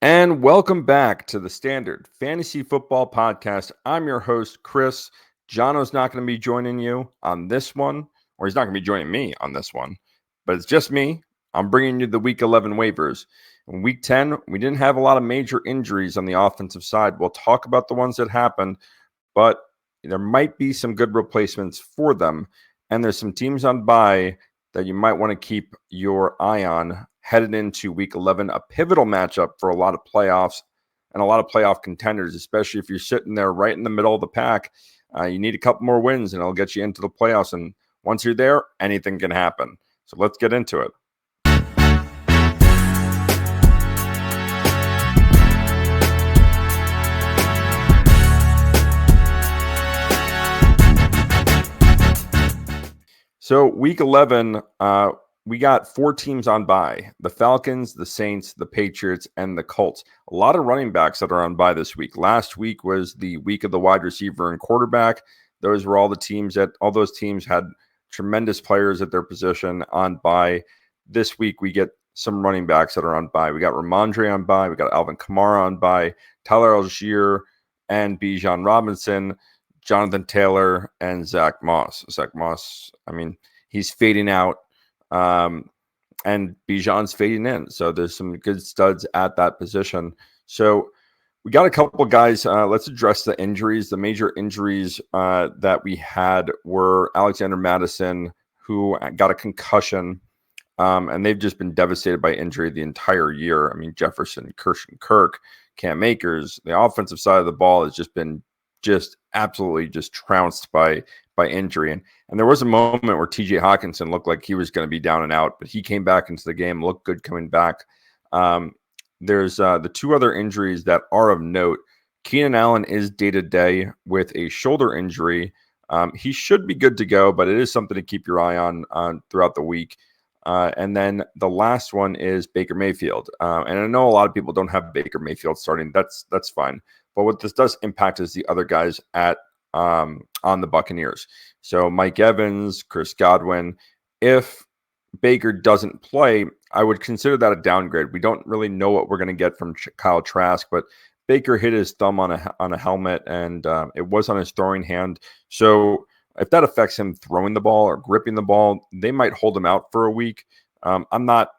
And welcome back to the Standard Fantasy Football Podcast. I'm your host, Chris. Jono's not going to be joining you on this one, or he's not going to be joining me on this one, but it's just me. I'm bringing you the Week 11 waivers. In Week 10, we didn't have a lot of major injuries on the offensive side. We'll talk about the ones that happened, but there might be some good replacements for them. And there's some teams on bye that you might want to keep your eye on headed into Week 11, a pivotal matchup for a lot of playoffs and a lot of playoff contenders, especially if you're sitting there right in the middle of the pack. You need a couple more wins, and it'll get you into the playoffs. And once you're there, anything can happen. So let's get into it. So Week 11, we got 4 teams on bye: the Falcons, the Saints, the Patriots, and the Colts. A lot of running backs that are on bye this week. Last week was the week of the wide receiver and quarterback. Those were all the teams all those teams had tremendous players at their position on bye. This week we get some running backs that are on bye. We got Ramondre on bye. We got Alvin Kamara on bye. Tyler Algier and Bijan Robinson, Jonathan Taylor, and Zach Moss. He's fading out. And Bijan's fading in. So there's some good studs at that position. So we got a couple guys. Let's address the injuries. The major injuries that we had were Alexander Mattison, who got a concussion, and they've just been devastated by injury the entire year. I mean, Jefferson, Kirk, Cam Akers, the offensive side of the ball has just been absolutely trounced by injury. And there was a moment where TJ Hawkinson looked like he was going to be down and out, but he came back into the game, looked good coming back. There's the 2 other injuries that are of note. Keenan Allen is day-to-day with a shoulder injury. He should be good to go, but it is something to keep your eye on throughout the week. And then the last one is Baker Mayfield. And I know a lot of people don't have Baker Mayfield starting. That's fine. But what this does impact is the other guys on the Buccaneers. So Mike Evans, Chris Godwin. If Baker doesn't play, I would consider that a downgrade. We don't really know what we're going to get from Kyle Trask, but Baker hit his thumb on a helmet, and it was on his throwing hand. So if that affects him throwing the ball or gripping the ball, they might hold him out for a week. I'm not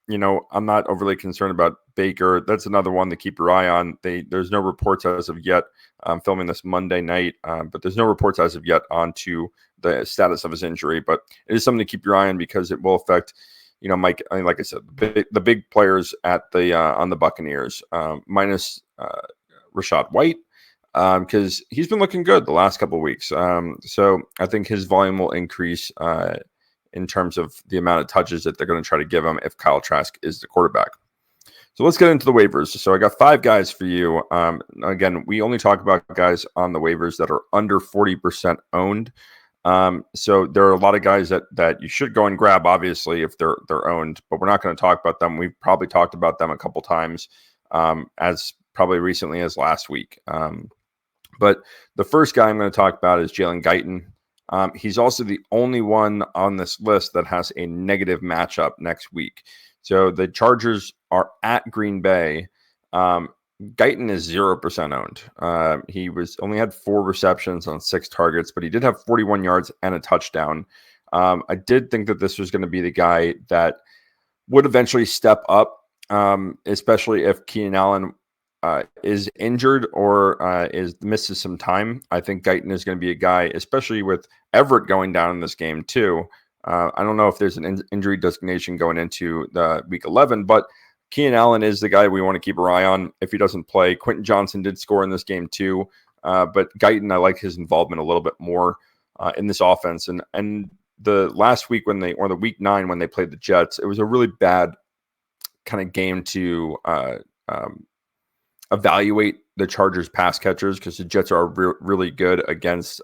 overly concerned about Baker. That's another one to keep your eye on. There's no reports as of yet. I'm filming this Monday night, but there's no reports as of yet onto the status of his injury. But it is something to keep your eye on because it will affect, Mike. I mean, like I said, the big players at on the Buccaneers, minus Rachaad White, because he's been looking good the last couple of weeks. So I think his volume will increase in terms of the amount of touches that they're going to try to give him if Kyle Trask is the quarterback. So let's get into the waivers. So I got 5 guys for you. Again, we only talk about guys on the waivers that are under 40% owned. So there are a lot of guys that you should go and grab, obviously, if they're owned, but we're not going to talk about them. We've probably talked about them a couple times, as probably recently as last week. But the first guy I'm going to talk about is Jalen Guyton. He's also the only one on this list that has a negative matchup next week. So the Chargers are at Green Bay. Guyton is 0% owned. He only had 4 receptions on 6 targets, but he did have 41 yards and a touchdown. I did think that this was going to be the guy that would eventually step up, especially if Keenan Allen is injured or misses some time. I think Guyton is going to be a guy, especially with Everett going down in this game too. I don't know if there's an injury designation going into the Week 11, but Keenan Allen is the guy we want to keep our eye on if he doesn't play. Quentin Johnson did score in this game too, but Guyton, I like his involvement a little bit more in this offense. And the last week the Week 9 when they played the Jets, it was a really bad kind of game to evaluate the Chargers pass catchers because the Jets are really good against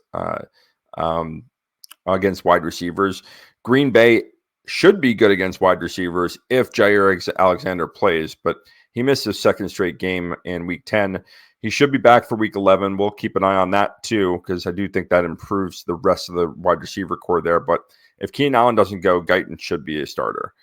wide receivers. Green Bay should be good against wide receivers if Jair Alexander plays, but he missed his 2nd straight game in Week 10. He should be back for Week 11. We'll keep an eye on that too, because I do think that improves the rest of the wide receiver core there. But if Keenan Allen doesn't go, Guyton should be a starter.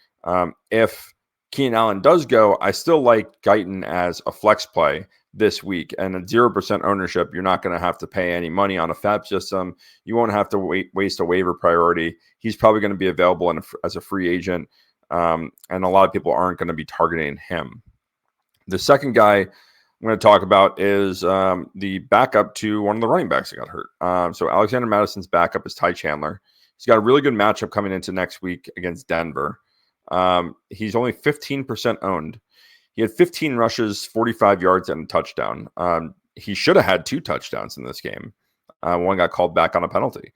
If Keenan Allen does go, I still like Guyton as a flex play this week. And at 0% ownership, you're not going to have to pay any money on a FAB system. You won't have to waste a waiver priority. He's probably going to be available as a free agent. And a lot of people aren't going to be targeting him. The second guy I'm going to talk about is the backup to one of the running backs that got hurt. So Alexander Madison's backup is Ty Chandler. He's got a really good matchup coming into next week against Denver. He's only 15% owned. He had 15 rushes, 45 yards, and a touchdown. He should have had 2 touchdowns in this game. One got called back on a penalty.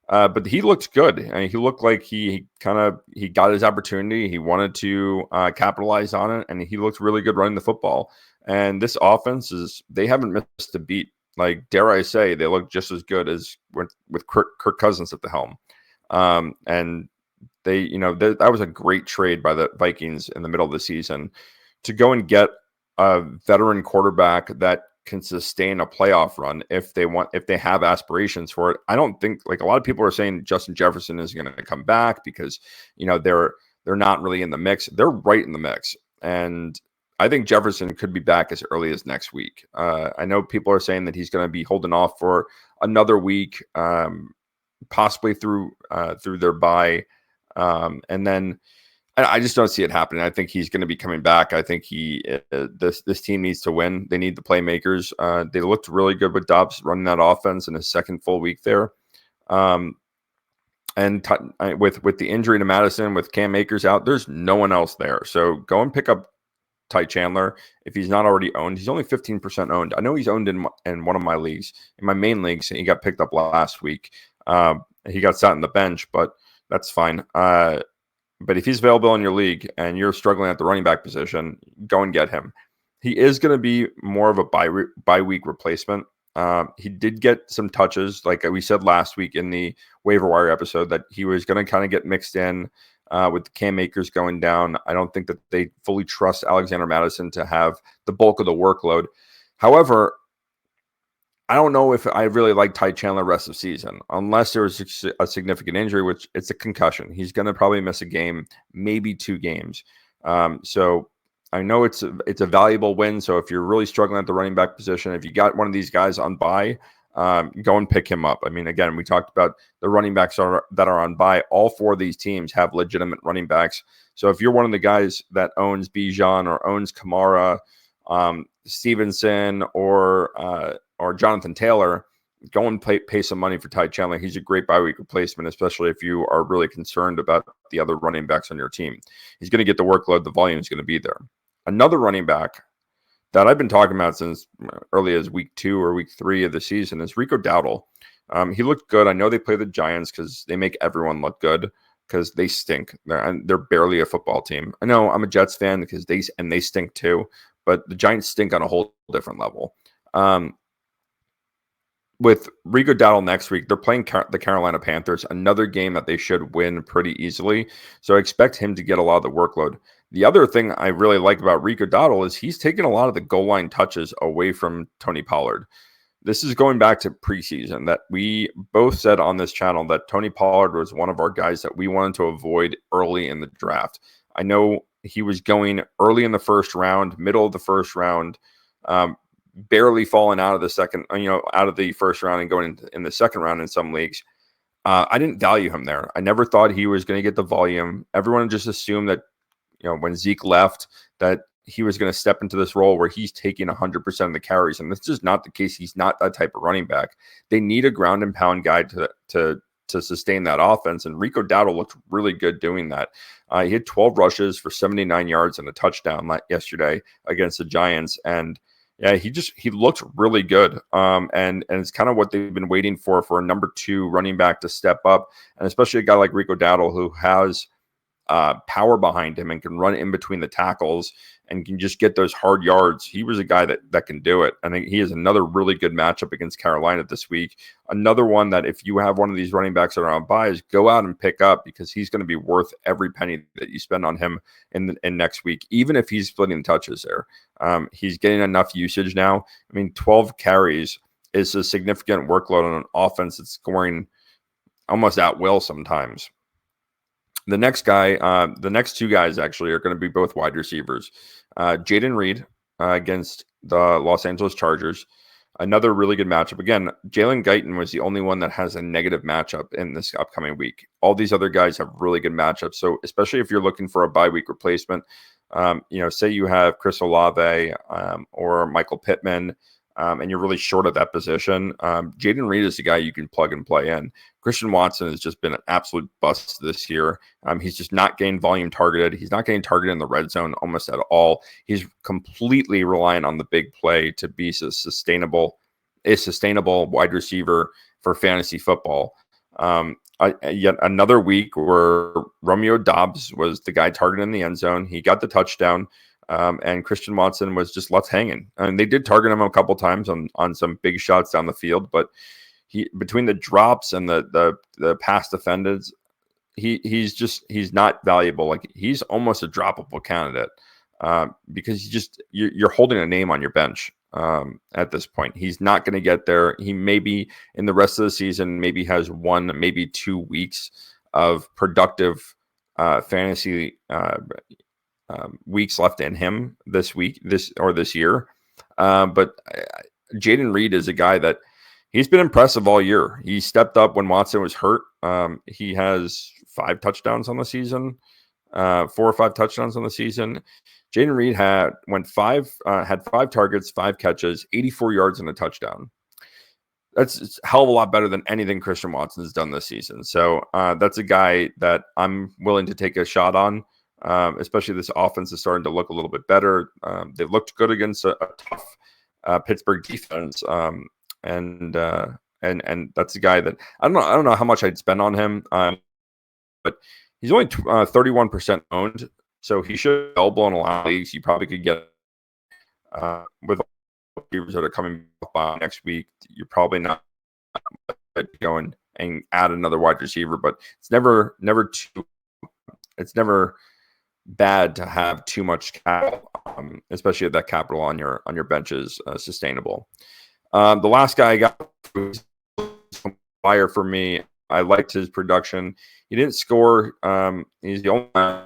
But he looked good. I mean, he looked like he got his opportunity. He wanted to capitalize on it, and he looked really good running the football. And this offense they haven't missed a beat. Like, dare I say, they look just as good as with Kirk Cousins at the helm. And they, that was a great trade by the Vikings in the middle of the season to go and get a veteran quarterback that can sustain a playoff run if they have aspirations for it. I don't think, like, a lot of people are saying Justin Jefferson is going to come back because, they're not really in the mix. They're right in the mix. And I think Jefferson could be back as early as next week. I know people are saying that he's going to be holding off for another week, possibly through their bye. And then I just don't see it happening. I think he's going to be coming back. I think this team needs to win. They need the playmakers. They looked really good with Dobbs running that offense in his second full week there. And with the injury to Madison, with Cam Akers out, there's no one else there. So go and pick up Ty Chandler if he's not already owned. He's only 15% owned. I know he's owned in one of my leagues, in my main leagues. He got picked up last week. He got sat on the bench, but that's fine. But if he's available in your league and you're struggling at the running back position, go and get him. He is going to be more of a bye week replacement. He did get some touches, like we said last week in the Waiver Wire episode, that he was going to kind of get mixed in with Cam Akers going down. I don't think that they fully trust Alexander Madison to have the bulk of the workload. However, I don't know if I really like Ty Chandler rest of season, unless there was a significant injury, which it's a concussion. He's going to probably miss a game, maybe 2 games. So I know it's a valuable win. So if you're really struggling at the running back position, if you got one of these guys on bye, go and pick him up. I mean, again, we talked about the running backs that are on bye. All 4 of these teams have legitimate running backs. So if you're one of the guys that owns Bijan or owns Kamara, Stevenson, or Jonathan Taylor, go and pay some money for Ty Chandler. He's a great bye week replacement, especially if you are really concerned about the other running backs on your team. He's going to get the workload. The volume is going to be there. Another running back that I've been talking about since early as week 2 or week 3 of the season is Rico Dowdle. He looked good. I know they play the Giants because they make everyone look good because they stink. They're barely a football team. I know I'm a Jets fan because they stink too, but the Giants stink on a whole different level. With Rico Dowdle next week, they're playing the Carolina Panthers, another game that they should win pretty easily. So I expect him to get a lot of the workload. The other thing I really like about Rico Dowdle is he's taken a lot of the goal line touches away from Tony Pollard. This is going back to preseason that we both said on this channel that Tony Pollard was one of our guys that we wanted to avoid early in the draft. I know he was going early in the first round, middle of the first round, barely falling out of the out of the first round and going in the second round in some leagues. I didn't value him there. I never thought he was going to get the volume. Everyone just assumed that, when Zeke left, that he was going to step into this role where he's taking 100% of the carries. And that's just not the case. He's not that type of running back. They need a ground and pound guy to sustain that offense. And Rico Dowdle looked really good doing that. He had 12 rushes for 79 yards and a touchdown yesterday against the Giants. And yeah, he looked really good. And it's kind of what they've been waiting for a number 2 running back to step up. And especially a guy like Rico Dowdle who has power behind him and can run in between the tackles and can just get those hard yards. He was a guy that can do it. I think he has another really good matchup against Carolina this week. Another one that if you have one of these running backs that are on buys, go out and pick up because he's going to be worth every penny that you spend on him in next week, even if he's splitting touches there. He's getting enough usage now. I mean, 12 carries is a significant workload on an offense that's scoring almost at will sometimes. The next guy, the next two guys actually are going to be both wide receivers. Jayden Reed against the Los Angeles Chargers. Another really good matchup. Again, Jalen Guyton was the only one that has a negative matchup in this upcoming week. All these other guys have really good matchups. So especially if you're looking for a bye week replacement, say you have Chris Olave or Michael Pittman, and you're really short of that position. Jayden Reed is the guy you can plug and play in. Christian Watson has just been an absolute bust this year. He's just not getting volume targeted. He's not getting targeted in the red zone almost at all. He's completely reliant on the big play to be a sustainable wide receiver for fantasy football. Yet another week where Romeo Doubs was the guy targeted in the end zone. He got the touchdown. And Christian Watson was just left hanging. And they did target him a couple times on some big shots down the field, but he, between the drops and the pass defenders, he's not valuable. Like, he's almost a droppable candidate because you're holding a name on your bench at this point. He's not going to get there. He maybe in the rest of the season maybe has 1, maybe 2 weeks of productive fantasy weeks left in him this year. But Jayden Reed is a guy that he's been impressive all year. He stepped up when Watson was hurt. He has 5 touchdowns on the season, 4 or 5 touchdowns on the season. Jayden Reed had 5 targets, 5 catches, 84 yards and a touchdown. That's a hell of a lot better than anything Christian Watson has done this season. So that's a guy that I'm willing to take a shot on. Especially this offense is starting to look a little bit better. They looked good against a tough Pittsburgh defense, and that's a guy that I don't know how much I'd spend on him, but he's only 31% owned, so he should be available in a lot of leagues. You probably could get with receivers that are coming by next week. You're probably not going and add another wide receiver, but it's never bad to have too much capital, especially if that capital on your bench is sustainable. The last guy I got was Wire for me. I liked his production. He didn't score. He's the only one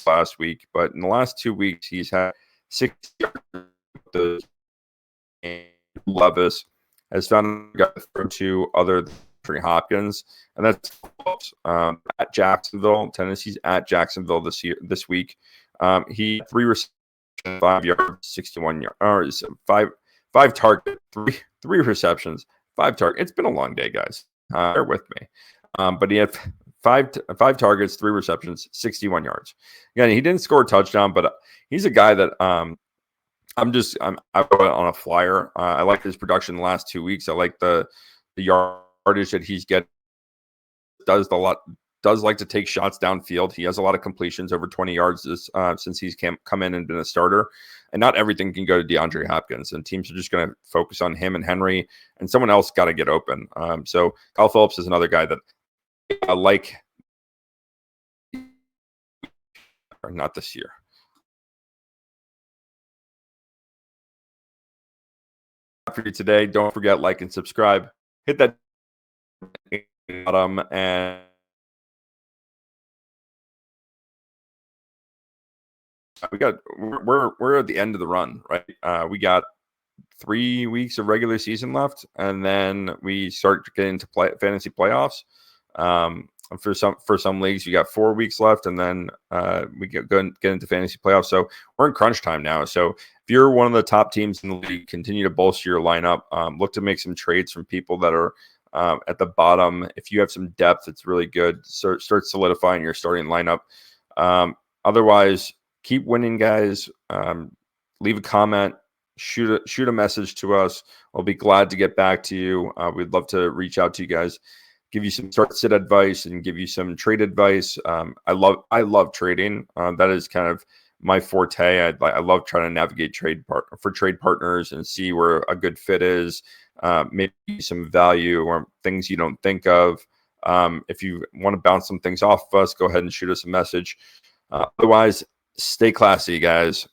last week, but in the last 2 weeks, he's had 6 yards. Levis has found a guy to throw to other than Hopkins, and that's at Jacksonville. Tennessee's at Jacksonville this week. He had 3 receptions, 5 yards, 61 yards, or 5 targets, 3 receptions, 5 targets. It's been a long day, guys. Bear with me. But he had 5 targets, 3 receptions, 61 yards. Again, he didn't score a touchdown, but he's a guy that I went on a flyer. I like his production the last 2 weeks. I like the yardage that he's getting. Does like to take shots downfield. He has a lot of completions over 20 yards since he's come in and been a starter. And not everything can go to DeAndre Hopkins, and teams are just going to focus on him and Henry, and someone else got to get open. So Kyle Phillips is another guy that I like. Or not this year. For you today, don't forget, like and subscribe. Hit that bottom, and we're at the end of the run, right? We got 3 weeks of regular season left, and then we start to get into fantasy playoffs. For some leagues, you got 4 weeks left, and then we get into fantasy playoffs. So we're in crunch time now. So if you're one of the top teams in the league, continue to bolster your lineup. Look to make some trades from people that are at the bottom. If you have some depth, it's really good. Start solidifying your starting lineup. Otherwise, keep winning, guys. Leave a comment. Shoot a message to us. I'll be glad to get back to you. We'd love to reach out to you guys, give you some start-sit advice, and give you some trade advice. I love trading. That is kind of my forte. I love trying to navigate trade partners and see where a good fit is, maybe some value or things you don't think of. If you want to bounce some things off of us, go ahead and shoot us a message. Otherwise, stay classy, guys.